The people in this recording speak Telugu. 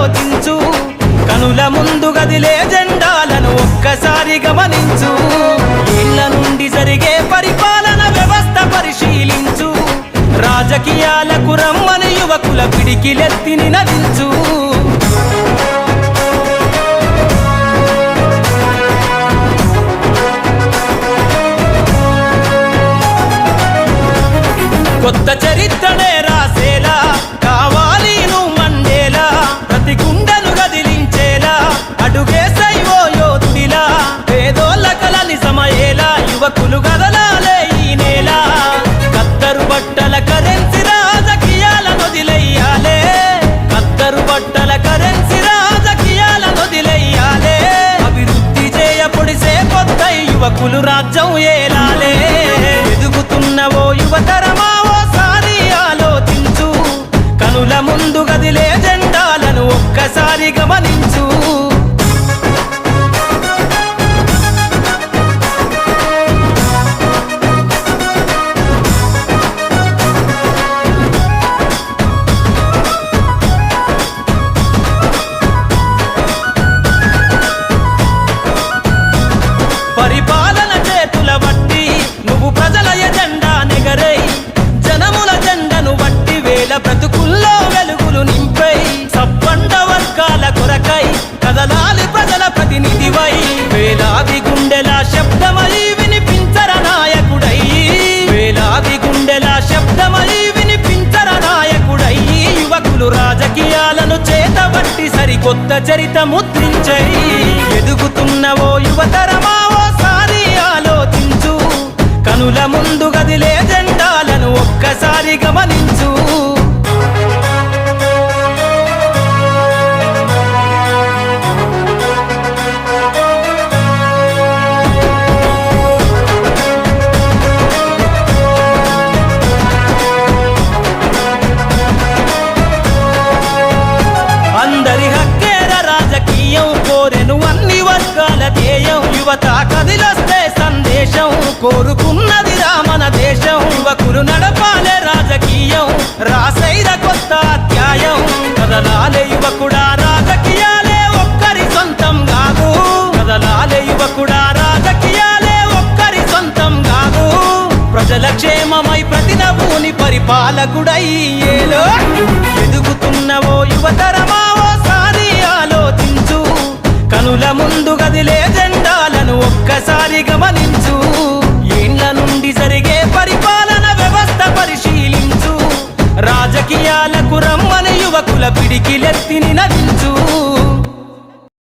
ఆలోచించు కనుల ముందు గదిలే జెండాలను ఒక్కసారి గమనించు ఇళ్ళ నుండి జరిగే పరిపాలన వ్యవస్థ పరిశీలించు రాజకీయాలకు రమ్మని యువకుల పిడికిలెత్తి నినదించు కొత్త చరిత్రనే రాసేలా కావాలి నువ్వు మండేలా ప్రతి గుండెను గదిలించేలా అడుగేసైవో యోధుడిలా పేదోళ్ళ కల నిజమయ్యేలా యువకులు గదలాలే ఈ నేల కత్తరు బట్టల కరెన్సీ రాజకీయాలను వదిలెయ్యాలే కత్తరు బట్టల కరెన్సీ రాజకీయాలను వదిలెయ్యాలే అభివృద్ధి చేయపొడిసే కొత్త యువకులు రాజ్యం ఏలాలే ఎదుగుతున్నవో యువతరమా కనుల ముందు గదిలే జెండాలను ఒక్కసారి గమనించు పరిపాలన చేతుల బట్టి నువ్వు ప్రజల ఎజెండా నెగరై జనముల జెండను బట్టి వేల బ్రతుకుల్లో వెలుగులు నింపై సబ్బండ వర్గాల కొరకై కదలాలి ప్రజల ప్రతినిధివై వేలాది గుండెల శబ్దమై వినిపించర నాయకుడై వేలాది గుండెల శబ్దమై వినిపించర నాయకుడై యువకులు రాజకీయాలను చేతబట్టి సరికొత్త చరిత ముద్రించై ఎదుగుతున్నవో యువతరమా ఓసారి ఆలోచించు కనుల ముందు గదిలే జెండాలను ఒక్కసారి గమనించు అందరి హక్కేర రాజకీయం కోరెను అన్ని వర్గాల ధ్యేయం యువత కదిలొస్తే సందేశం కోరుకున్నది రామన దేశం యువకులు నడపాలే రాజకీయం రాసైర కొత్త అధ్యాయం కదలాలే యువకుడా రాజకీయాలే ఒక్కరి సొంతం కాదు కదలాలే యువకుడా రాజకీయాలే ఒక్కరి సొంతం కాదు ప్రజల క్షేమమై ప్రతినభూని పరిపాలకుడై ఏలో ఎదుగుతున్నవో యువతరమా ఓసారి ఆలోచించు కనుల ముందు గదిలే జెండాలను ఒక్కసారి గమనించు ఇండ్ల నుండి జరిగే పరిపాలన వ్యవస్థ పరిశీలించు రాజకీయాలకు రమ్మని యువకుల పిడికిలెత్తి నినదించు